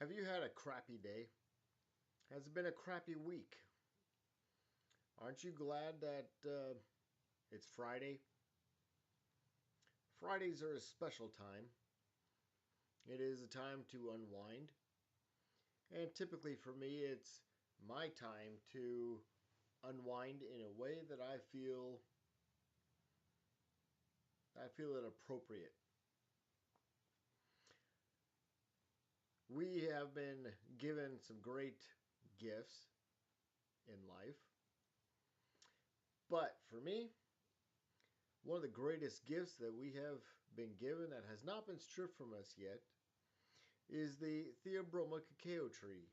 Have you had a crappy day? Has it been a crappy week? Aren't you glad that it's Friday? Fridays are a special time. It is a time to unwind. And typically for me, it's my time to unwind in a way that I feel it appropriate. We have been given some great gifts in life. But for me, one of the greatest gifts that we have been given that has not been stripped from us yet is the Theobroma Cacao tree.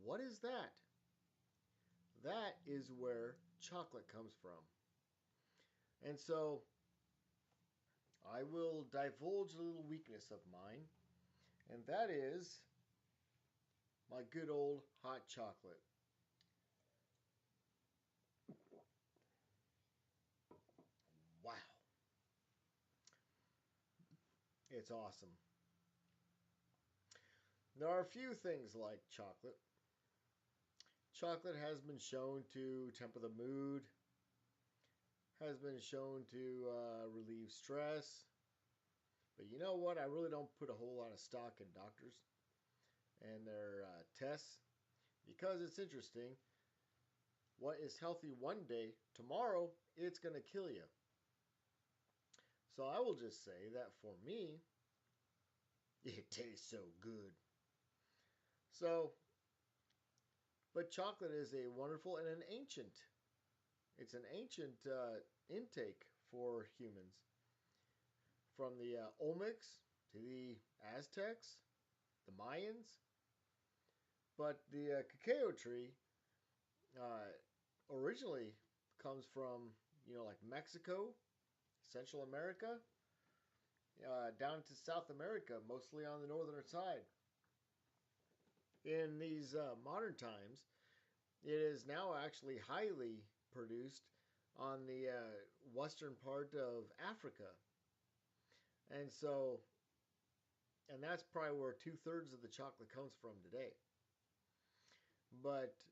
What is that? That is where chocolate comes from. And so I will divulge a little weakness of mine, and that is my good old hot chocolate. Wow, it's awesome. There are a few things like chocolate. Chocolate has been shown to temper the mood, has been shown to relieve stress. But you know what? I really don't put a whole lot of stock in doctors and their tests because it's interesting. What is healthy one day, tomorrow it's going to kill you. So I will just say that for me, it tastes so good. So, but chocolate is a wonderful and an ancient. It's an ancient intake for humans. From the Olmecs to the Aztecs, the Mayans. But the cacao tree uh, originally comes from, like Mexico, Central America, down to South America, mostly on the northern side. In these modern times, it is now actually highly produced on the western part of Africa. And so, and that's probably where 2/3 of the chocolate comes from today. But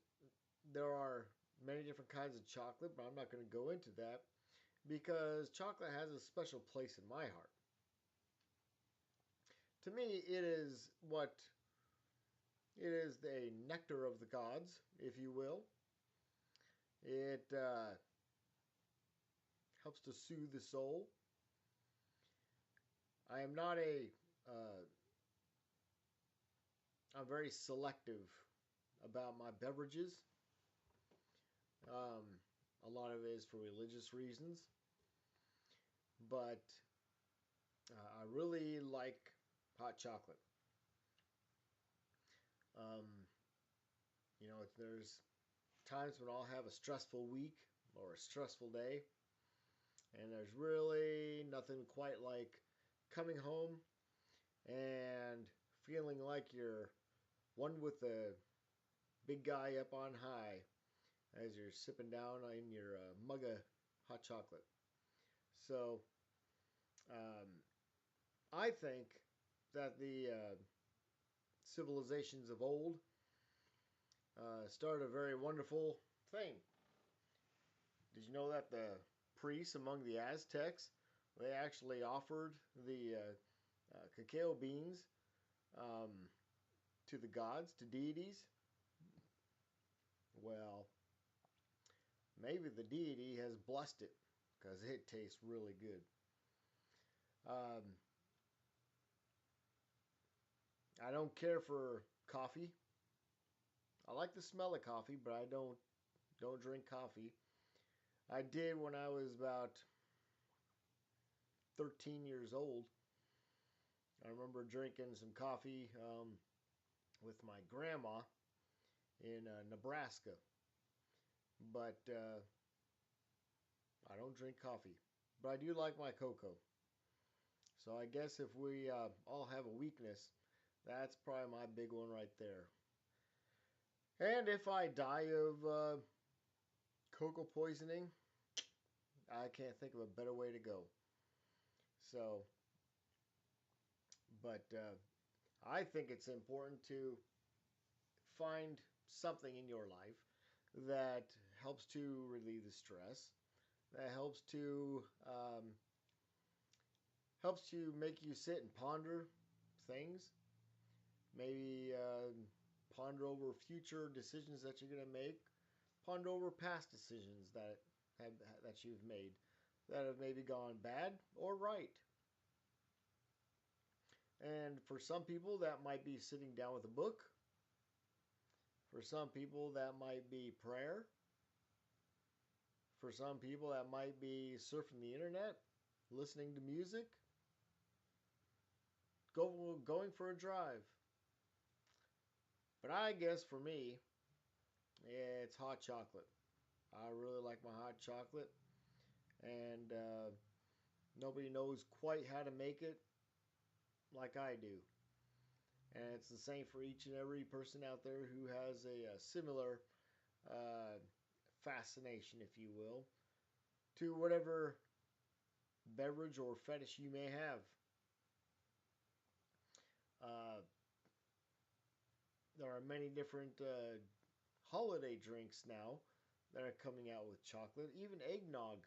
there are many different kinds of chocolate, but I'm not going to go into that because chocolate has a special place in my heart. To me, it is the nectar of the gods, if you will. It helps to soothe the soul. I am not a I'm very selective about my beverages. Um, a lot of it is for religious reasons, but I really like hot chocolate. Um, there's times when I'll have a stressful week or a stressful day, and there's really nothing quite like coming home and feeling like you're one with the big guy up on high as you're sipping down in your mug of hot chocolate. So um, I think that the civilizations of old started a very wonderful thing. Did you know that the priests among the Aztecs, they actually offered the cacao beans um, to the gods, to deities? Well, maybe the deity has blessed it because it tastes really good. Um, I don't care for coffee. I like the smell of coffee, but I don't drink coffee. I did when I was about 13 years old. I remember drinking some coffee with my grandma in Nebraska, but I don't drink coffee. But I do like my cocoa. So I guess if we all have a weakness, that's probably my big one right there. And if I die of cocoa poisoning, I can't think of a better way to go. So, but I think it's important to find something in your life that helps to relieve the stress, that helps to make you sit and ponder things. Maybe ponder over future decisions that you're going to make. Ponder over past decisions that you've made that have maybe gone bad or right. And for some people, that might be sitting down with a book. For some people, that might be prayer. For some people, that might be surfing the internet, listening to music, going for a drive. But I guess for me, it's hot chocolate. I really like my hot chocolate, and nobody knows quite how to make it like I do. And it's the same for each and every person out there who has a similar uh, fascination, if you will, to whatever beverage or fetish you may have. Uh, there are many different holiday drinks now that are coming out with chocolate, even eggnog.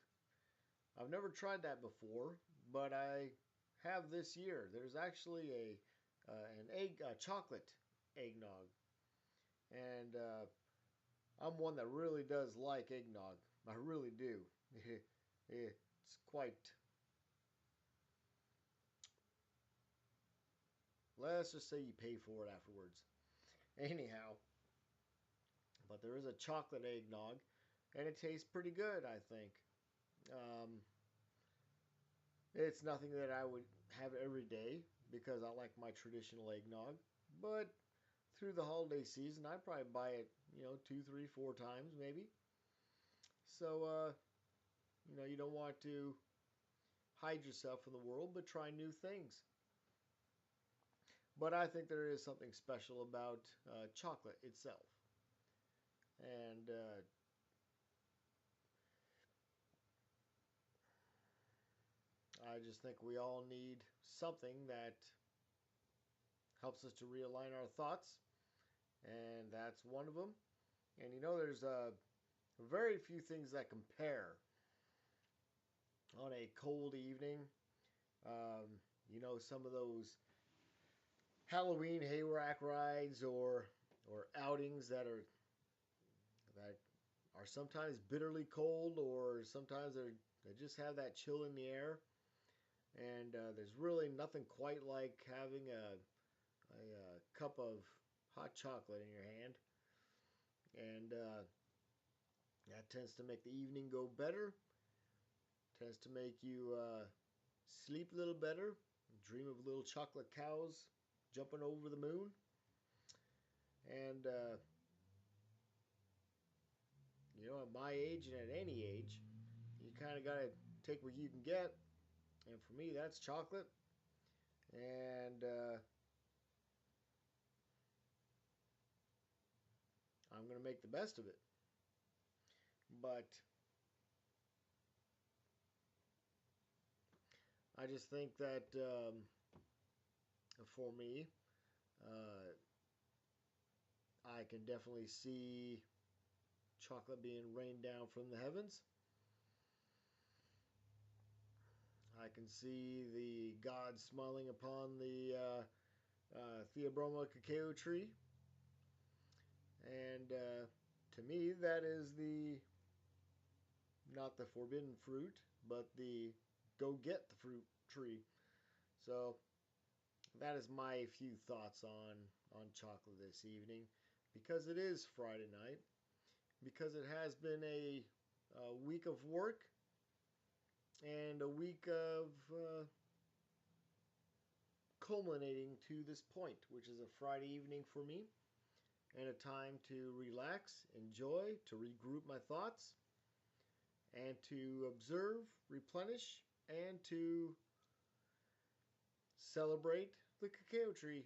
I've never tried that before, but I have this year. There's actually a chocolate eggnog, and I'm one that really does like eggnog. I really do. It's quite. Let's just say you pay for it afterwards. Anyhow, but there is a chocolate eggnog, and it tastes pretty good, I think. Um, it's nothing that I would have every day because I like my traditional eggnog, but through the holiday season, I probably buy it, 2, 3, 4 times maybe. So, you don't want to hide yourself from the world, but try new things. But I think there is something special about chocolate itself. And I just think we all need something that helps us to realign our thoughts, and that's one of them. And there's very few things that compare on a cold evening. Some of those Halloween hayrack rides or outings that are sometimes bitterly cold, or sometimes they just have that chill in the air. And there's really nothing quite like having a cup of hot chocolate in your hand, and that tends to make the evening go better. Tends to make you sleep a little better, dream of little chocolate cows jumping over the moon, and at my age and at any age, you kind of got to take what you can get, and for me, that's chocolate, and I'm going to make the best of it. But I just think that for me, uh, I can definitely see chocolate being rained down from the heavens. I can see the gods smiling upon the Theobroma Cacao tree. And to me, that is not the forbidden fruit, but the go get the fruit tree. So that is my few thoughts on chocolate this evening, because it is Friday night, because it has been a week of work and a week of culminating to this point, which is a Friday evening for me, and a time to relax, enjoy, to regroup my thoughts, and to observe, replenish, and to celebrate the cacao tree.